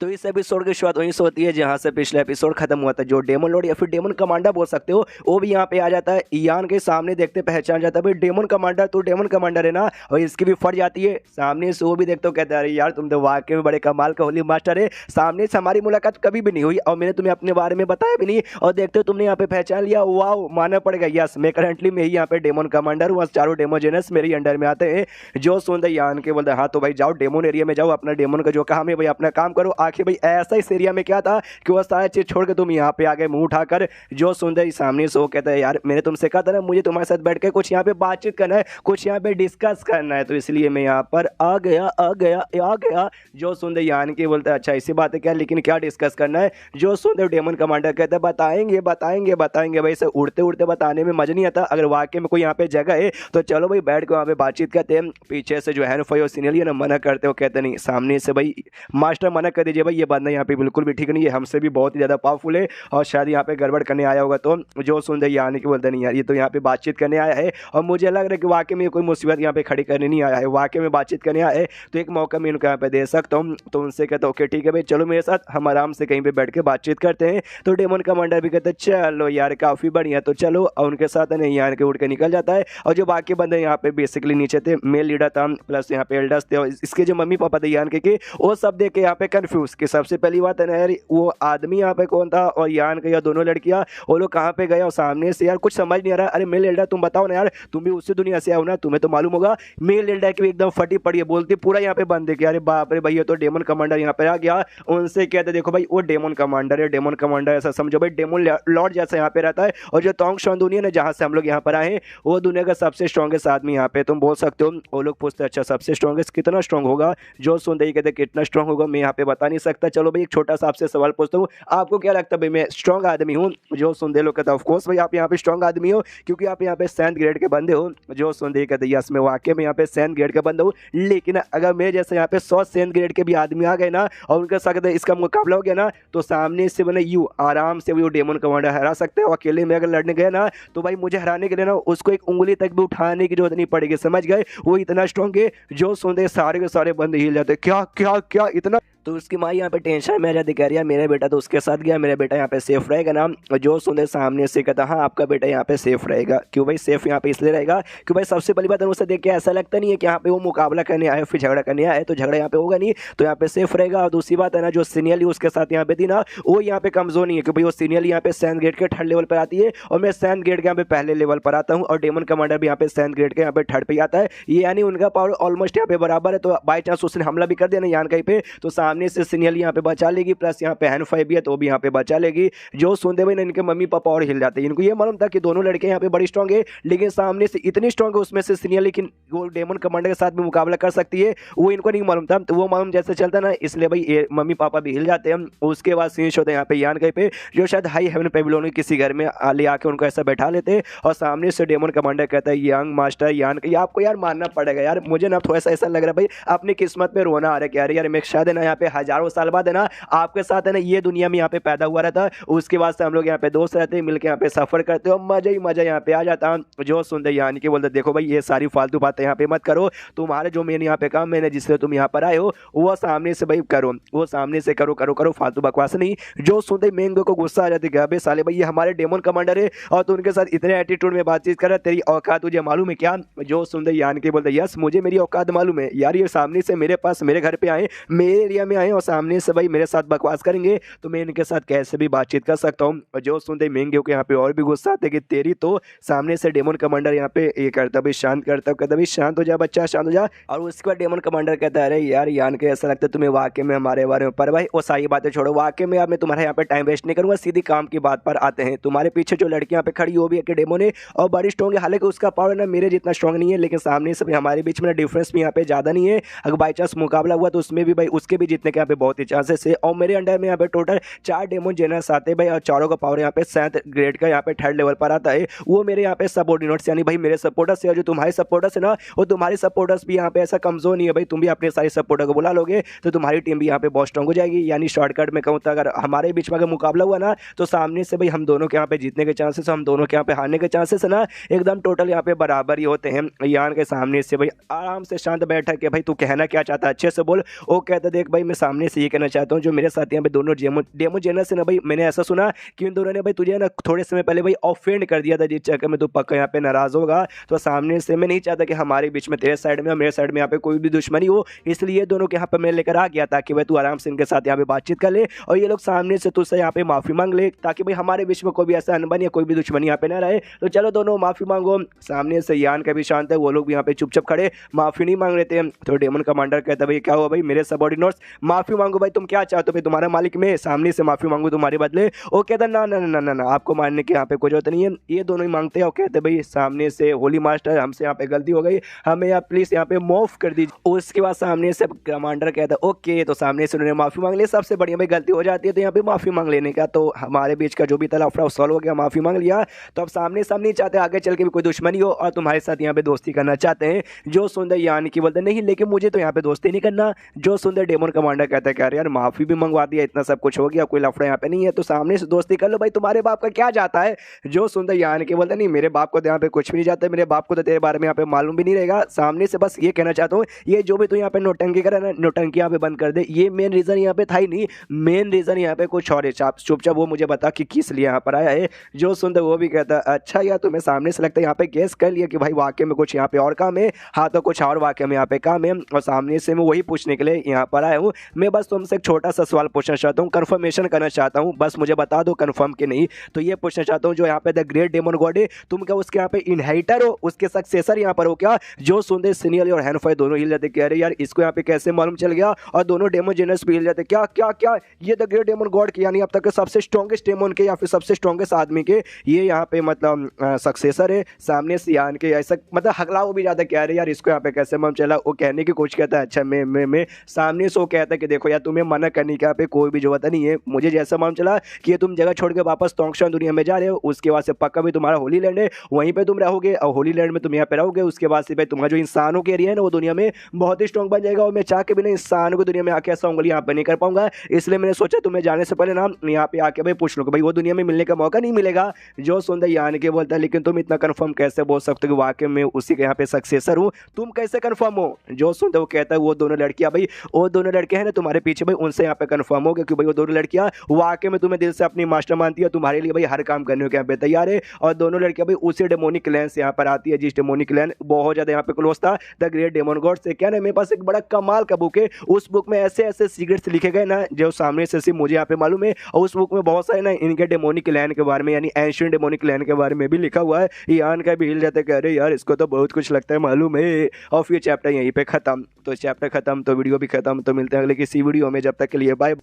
तो इस एपिसोड की शुरुआत वहीं से होती है जहां से पिछला एपिसोड खत्म हुआ था। जो डेमन लॉर्ड या फिर डेमन कमांडर बोल सकते हो, वो भी यहाँ पे आ जाता है। इयान के सामने देखते पहचान जाता है, भाई डेमन कमांडर, तू डेमन कमांडर है ना। और इसकी भी फट जाती है सामने से। वो भी देखते हो, कहता है अरे यार तुम तो वाकई में बड़े कमाल का होली मास्टर है। सामने से हमारी मुलाकात कभी भी नहीं हुई और मैंने तुम्हें अपने बारे में बताया भी नहीं, और देखते हो तुमने यहाँ पे पहचान लिया। वाह, मानना पड़ेगा। यस, मैं करंटली में ही यहाँ पे डेमन कमांडर हूँ। चारों डेमोजेनस मेरे अंडर में आते हैं। जो सुनते इयान के बोलते हाँ तो भाई जाओ डेमन एरिया में जाओ, अपना डेमन का जो काम है भाई अपना काम करो। आखिर भाई ऐसा इस एरिया में क्या था कि वो सारा चीज छोड़ के तुम यहाँ पे आ गए मुंह उठाकर। जो सुंदर सामने से वो कहता है यार मैंने तुमसे कहा था ना, मुझे तुम्हारे साथ बैठ के कुछ यहाँ पे बातचीत करना है, कुछ यहाँ पे डिस्कस करना है, तो इसलिए मैं यहाँ पर आ गया। जो सुंदर यान के बोलता है अच्छा ऐसी बात है क्या, लेकिन क्या डिस्कस करना है। जो सुंदर डेमन कमांडर कहता है बताएंगे भाई। से उड़ते उड़ते बताने में मजा नहीं आता। अगर वाकई में कोई यहाँ पे जगह है तो चलो भाई बैठ के वहाँ पे बातचीत करते हैं। पीछे से जो है और सीनियर ना मना करते हो, कहते नहीं सामने से भाई मास्टर मना कर दीजिए भाई, ये बंदा यहाँ पे बिल्कुल भी ठीक नहीं है, हमसे भी बहुत ही ज़्यादा पावरफुल है और शायद यहाँ पे गड़बड़ करने आया होगा। तो जो सुंदर ये आने के बोलते नहीं यार ये तो यहाँ पे बातचीत करने आया है और मुझे लग रहा है कि वाकई में कोई मुसीबत यहाँ पे खड़ी करने नहीं आया है, वाकई में बातचीत करने आया है, तो एक मौका मैं इनको यहाँ पे दे सकता हूँ। तो उनसे कहता ओके ठीक है भाई चलो मेरे साथ, हम आराम से कहीं पे बैठ के बातचीत करते हैं। तो डेमन कमांडर भी कहते चलो यार काफ़ी बढ़िया, तो चलो। और उनके साथ नहीं यहाँ के उड़ के निकल जाता है। और जो बाकी बंदे यहाँ पे बेसिकली नीचे थे, मेल लीडर था प्लस यहाँ पे एल्डर्स थे और इसके जो मम्मी पापा थे यान के वो सब देख के यहाँ पे कंफ्यूज कि सबसे पहली बात है ना यार वो आदमी यहाँ पे कौन था और यान का या दोनों लड़कियां वो लोग कहाँ पे गए। और सामने से यार कुछ समझ नहीं आ रहा। अरे मेल एल्डर तुम बताओ ना यार, तुम भी उसी दुनिया से आओ ना, तुम्हें तो मालूम होगा। मेल एल्डर की भी एकदम फटी पड़ी है, बोलती पूरा यहाँ पे बंद है कि अरे बाप रे भैया तो डेमन कमांडर यहाँ पे आ गया। उनसे कहते देखो भाई वो डेमन कमांडर है, डेमन कमांडर ऐसा समझो भाई डेमन लॉर्ड जैसा यहाँ पे रहता है। और जो तोंग शॉन दुनिया ना जहाँ से हम लोग यहाँ पर आए हैं वो दुनिया का सबसे स्ट्रॉन्गेस्ट आदमी यहाँ पे तुम बोल सकते हो। वो लोग पूछते अच्छा सबसे स्ट्रॉन्गेस्ट कितना स्ट्रॉन्ग होगा। जो सुनते ही कहते कितना स्ट्रॉन्ग होगा मैं यहाँ पे बता नहीं सकता। चलो भाई एक छोटा सा आपसे सवाल पूछता हूँ, आपको क्या लगता है भाई मैं स्ट्रॉन्ग आदमी हूँ। जो सुनते लोग कहता ऑफ कोर्स भाई आप यहाँ पे स्ट्रॉन्ग आदमी हो क्योंकि आप यहाँ पे 7th ग्रेड के बंदे हो। जो सुनते कहते यस मैं वाकई में यहाँ पे 7th ग्रेड का बंदा हूँ, लेकिन अगर मैं जैसे यहाँ पे 100 7th ग्रेड के भी आदमी आ गए ना और उनके साथ इसका मुकाबला हो गया ना तो सामने से मैंने यू आराम से वो डेमन कमांडर हरा सकते हो। अकेले में अगर लड़ने गए ना तो भाई मुझे हराने के लिए ना उसको एक उंगली तक भी उठाने की जरूरत नहीं पड़ेगी, समझ गए। वो इतना स्ट्रॉन्ग है। जो सुनते सारे के सारे बंदे हिल जाते क्या क्या क्या इतना। तो उसकी माँ यहाँ पे टेंशन में आ जाती, कह रही है मेरा बेटा तो उसके साथ गया, मेरा बेटा यहाँ पे सेफ रहेगा ना। और जो सुनते सामने से कहता हाँ आपका बेटा यहाँ पे सेफ रहेगा। क्यों भाई सेफ यहाँ पे इसलिए रहेगा क्यों भाई सबसे पहली बात उसे देख के ऐसा लगता नहीं है कि यहाँ पे वो मुकाबला करने आए फिर झगड़ा करने आए, तो झगड़ा यहाँ पे होगा नहीं, तो यहाँ पे सेफ रहेगा। और दूसरी बात है ना जो सीनियरली उसके साथ यहाँ पे थी ना वो यहाँ पे कमजोर नहीं है क्योंकि वो सीनियरली यहाँ पे 7th ग्रेड के 3rd लेवल पर आती है और मैं 7th ग्रेड के यहाँ पे पहले लेवल पर आता हूँ और डेमन कमांडर भी यहाँ पे 7th ग्रेड के यहाँ पे 3rd पे आता है। ये यानी उनका पावर ऑलमोस्ट यहाँ पे बराबर है। तो बाई चांस उसने हमला भी कर दिया ना यान कहीं पे तो सामने से सीनियरली पे बचा लेगी, प्लस यहाँ पे हैंड फाइव भी है तो भी यहाँ पे बचा लेगी। जो सुनते हुए इनके मम्मी पापा और हिल जाते हैं। इनको ये मालूम था कि दोनों लड़के यहाँ पे बड़ी स्ट्रांग है, लेकिन सामने से इतनी स्ट्रांग है उसमें से सीनियर लेकिन वो डेमन कमांडर के साथ भी मुकाबला कर सकती है, वो इनको नहीं मालूम था। तो वो मालूम जैसे चलता ना इसलिए भाई मम्मी पापा भी हिल जाते हैं। उसके बाद सीन्स होते हैं यहाँ पे यान कहीं पे जो शायद हाई हेवन पेविलियन किसी घर में ले आके उनको ऐसा बैठा लेते और सामने से डेमन कमांडर कहता है यंग मास्टर यान आपको यार मानना पड़ेगा यार, मुझे ना थोड़ा सा ऐसा लग रहा है भाई अपनी किस्मत में रोना आ रहा है। क्या यार मैं शायद है ना यहाँ पे हजारों साल बाद है ना आपके साथ है ना ये दुनिया में यहाँ पे पैदा हुआ रहता। उसके बाद से हम लोग यहाँ पे दोस्त रहते हैं, मिलकर यहाँ पे सफर करते हो, मजा ही मजा यहाँ पे आ जाता। जो सुनते यानी कि बोलते देखो भाई ये सारी फालतू बातें यहाँ पे मत करो, तुम्हारे जो मैंने यहाँ पे काम मैंने जिससे तुम यहाँ पर आए हो वो सामने से भाई करो, वो सामने से करो करो करो, फालतू बकवास नहीं। जो सुनते मैंगो को गुस्सा आ जाती है अबे साले भाई ये हमारे डेमन कमांडर है और तू उनके साथ इतने एटीट्यूड में बातचीत कर रहा है, तेरी औकात तुझे मालूम है क्या। जो सुनते यान के बोलते यस मुझे मेरी औकात मालूम है यार, ये सामने से मेरे पास मेरे घर पे आए मेरे एरिया में आए और सामने से भाई मेरे साथ बकवास करेंगे तो मैं इनके साथ कैसे भी बातचीत कर सकता हूँ। और जो सुनते महंगे के यहाँ पे और भी गुस्सा आते कि तेरी तो सामने से डेमन कमांडर यहाँ पे ये करता भाई शांत करता, कहता भाई शांत हो जा बच्चा शांत हो जा। और उसके बाद डेमन कमांडर कहता है अरे यार यान के ऐसा लगता है तुम्हें वाकई में हमारे बारे में, पर भाई वो सारी बातें छोड़ो, वाकई में अब मैं तुम्हारे यहाँ पे टाइम वेस्ट नहीं करूँगा, सीधी काम की बात पर आते हैं। तुम्हारे पीछे जो लड़की यहाँ पे खड़ी वो भी एक डेमन है और बड़ी स्ट्रॉन्ग है, हालांकि उसका पावर ना मेरे जितना स्ट्रॉन्ग नहीं है, लेकिन सामने से हमारे बीच में डिफरेंस भी यहाँ पे ज़्यादा नहीं है। अगर बाई चांस मुकाबला हुआ तो उसमें भी भाई उसके भी जीतने के यहाँ पे बहुत ही चांसेस है। और मेरे अंडर में यहाँ पे टोटल 4 डेमन जेनर्स आते हैं भाई और चारों का पावर यहाँ पे 7th ग्रेड का यहाँ पे 3rd लेवल पर आता है। वो मेरे यहाँ पे सबऑर्डिनेट्स यानी भाई मेरे सपोर्टर्स है, जो तुम्हारे सपोर्टर्स है ना वो तुम्हारे सपोर्टर्स भी यहाँ पे ऐसा कमजोर नहीं है भाई, तुम भी अपने सारे सपोर्टर को बुला लोगे तो तुम्हारी टीम भी यहाँ पे बहुत स्ट्रॉन्ग हो जाएगी। यानी शॉर्टकट में कहूँ तो अगर हमारे बीच में अगर मुकाबला हुआ ना तो सामने से भाई हम दोनों के यहाँ पे जीतने के चांसेस, हम दोनों के यहाँ पे हारने के चांसेस है ना एकदम टोटल यहाँ पे बराबर ही होते हैं। यान के सामने से भाई आराम से शांत बैठा के भाई तू कहना क्या चाहता है अच्छे से बोल। वो कहता देख भाई मैं सामने से ये कहना चाहता हूँ, जो मेरे साथ यहाँ पे दोनों डेमोजेनस है ना भाई, मैंने ऐसा सुना कि इन दोनों ने भाई तुझे ना थोड़े समय पहले भाई ऑफेंड कर दिया था, जिस चक्कर में तू पक्का यहाँ पे नाराज होगा। तो सामने से मैं नहीं चाहता कि हमारे बीच में तेरे साइड में और मेरे साइड में यहाँ पे कोई भी दुश्मनी हो, इसलिए दोनों के यहाँ पे मैं लेकर आ गया ताकि भाई तू आराम से इनके साथ यहाँ पे बातचीत कर ले और ये लोग सामने से तुझसे यहाँ पे माफी मांग ले, ताकि भाई हमारे बीच में कोई भी ऐसा अनबन या कोई भी दुश्मनी यहाँ पे ना रहे। तो चलो दोनों माफी मांगो। सामने से यान का भी शांत है, वो लोग भी यहाँ पे चुपचाप खड़े माफी नहीं मांग रहे थे। तो डेमन कमांडर कहता है भाई क्या हुआ भाई, मेरे सबऑर्डिनेट्स माफी मांगो भाई, तुम क्या चाहते हो भाई, तुम्हारा मालिक मैं सामने से माफी मांगू तुम्हारे बदले। वो कहता ना ना ना ना ना, आपको मारने की यहाँ पे कोई जरूरत नहीं है। ये दोनों ही मांगते हैं और कहते भाई सामने से होली मास्टर हमसे यहाँ पे गलती हो गई, हमें आप प्लीज यहाँ पे माफ कर दीजिए। उसके बाद सामने से कमांडर कहता है ओके, तो सामने से उन्होंने माफी मांग ली। सबसे बढ़िया भाई गलती हो जाती है तो यहाँ पे माफी मांग लेने का, तो हमारे बीच का जो भी था लफड़ा सॉल्व हो गया, माफी मांग लिया। तो अब सामने सामने नहीं चाहते आगे चल के भी कोई दुश्मनी हो और तुम्हारे साथ यहाँ पे दोस्ती करना चाहते हैं। जो सुंदर यानी कि बोलते नहीं लेकिन मुझे तो यहाँ पे दोस्ती नहीं करना। जो सुंदर डेमन कमांडर कहता है यार माफी भी मंगवा दिया, इतना सब कुछ हो गया, कोई लफड़ा यहाँ पे नहीं है, तो सामने से दोस्ती कर लो भाई, तुम्हारे बाप का क्या जाता है। जो सुंदर यानी कि बोलते नहीं मेरे बाप को तो यहाँ पे कुछ भी नहीं जाता, मेरे बाप को तो तेरे बारे में यहाँ पे मालूम भी नहीं रहेगा। सामने से बस ये कहना चाहता हूँ, ये जो भी तू यहाँ पे नोटंकी करे ना, नोटंकी यहाँ पे बंद कर दे। ये मेन रीजन यहाँ पे था ही नहीं, मेन रीजन यहाँ पे कुछ और है। चुपचाप वो मुझे बता कि किस लिए यहाँ पर आया है। जो सुंदर वो भी कहता है अच्छा यार तुम्हें सामने से लगता है यहाँ पे गेस कर लिया कि भाई वाकई में कुछ यहाँ पे और काम है। हाँ तो कुछ और वाकई में यहाँ पे काम है और सामने से मैं वही पूछने के लिए यहाँ पर आया हूँ। मैं बस तुमसे एक छोटा सा सवाल पूछना चाहता हूँ, कंफर्मेशन करना चाहता हूँ, बस मुझे बता दो कंफर्म कि नहीं। तो ये पूछना चाहता हूँ जो यहाँ पे द ग्रेट डेमन गॉड है, तुम क्या उसके यहाँ पे इनहेरिटर हो, उसके सक्सेसर यहाँ पर हो क्या। जो सुंदर सीनियर और हैनफाई दोनों हिल जाते, कह रहे यार इसको यहाँ पे कैसे मालूम चल गया, और दोनों डेमन जेनस भी हिल जाते। क्या क्या क्या ये द ग्रेट डेमन गॉड के यानी अब तक के सबसे स्ट्रॉन्गेस्ट डेमन के या फिर सबसे स्ट्रॉन्गेस्ट आदमी के ये यहाँ पे मतलब सक्सेसर है सामने से यान के, ऐसा मतलब हगला वो भी ज्यादा कह रहे यार इसको यहाँ पे कैसे मालूम चला। वो कहने की कोशिश कहता है अच्छा मैं सामने से वो कहता है कि देखो यार तुम्हें मना करने का पे कोई भी जरूरत नहीं है, मुझे जैसा मालूम चला कि ये तुम जगह छोड़ के वापस तोंगशान दुनिया में जा रहे हो, उसके बाद से पक्का भी तुम्हारा होली लैंड है, वहीं पे तुम रहोगे और होली लैंड में तुम यहाँ पे रहोगे। उसके बाद से भाई तुम्हारा जो इंसानों के एरिया है ना वो दुनिया में बहुत ही स्ट्रॉन्ग बन जाएगा और मैं चाह के भी ना इंसानों की दुनिया में आके ऐसा उंगली यहाँ पे नहीं कर पाऊंगा। इसलिए मैंने सोचा तुम्हें जाने से पहले ना यहाँ पे आके भाई पूछ लो भाई वो दुनिया में मिलने का मौका नहीं मिलेगा। जो सुंदर यान के बोलता है लेकिन तुम इतना कंफर्म कैसे बोल सकते हो कि वाकई में उसी के यहाँ पे सक्सेसर हूँ, तुम कैसे कंफर्म हो। जो सुंदर वो कहता है वो दोनों लड़कियां भाई, वो दोनों लड़के हैं ना तुम्हारे पीछे भाई, उनसे यहाँ पे कंफर्म हो गया कि भाई वो दोनों लड़कियां वाकई में तुम्हें दिल से अपनी मास्टर मानती है, तुम्हारे लिए भाई हर काम करने के यहाँ पे तैयार है। और दोनों लड़कियां भाई उसी डेमोनिक क्लैन से यहाँ पर आती है, जिस डेमोनिक क्लैन बहुत ज्यादा यहाँ पे क्लोज था द ग्रेट डेमन गॉड से। क्या ना मेरे पास एक बड़ा कमाल का बुक है, उस बुक में ऐसे ऐसे सीक्रेट्स लिखे गए ना जो सामने से सिर्फ मुझे यहाँ पे मालूम है, और उस बुक में बहुत सारे ना इनके डेमोनिक क्लैन के बारे में यानी एंशिएंट डेमोनिक क्लैन के बारे में भी लिखा हुआ है। यान का भी हिल जाते कह रहे यार इसको तो बहुत कुछ लगता है मालूम है। और फिर चैप्टर यहीं पे खत्म। तो चैप्टर खत्म तो वीडियो भी खत्म। तो मिलते हैं अगले किसी वीडियो में, जब तक के लिए बाय।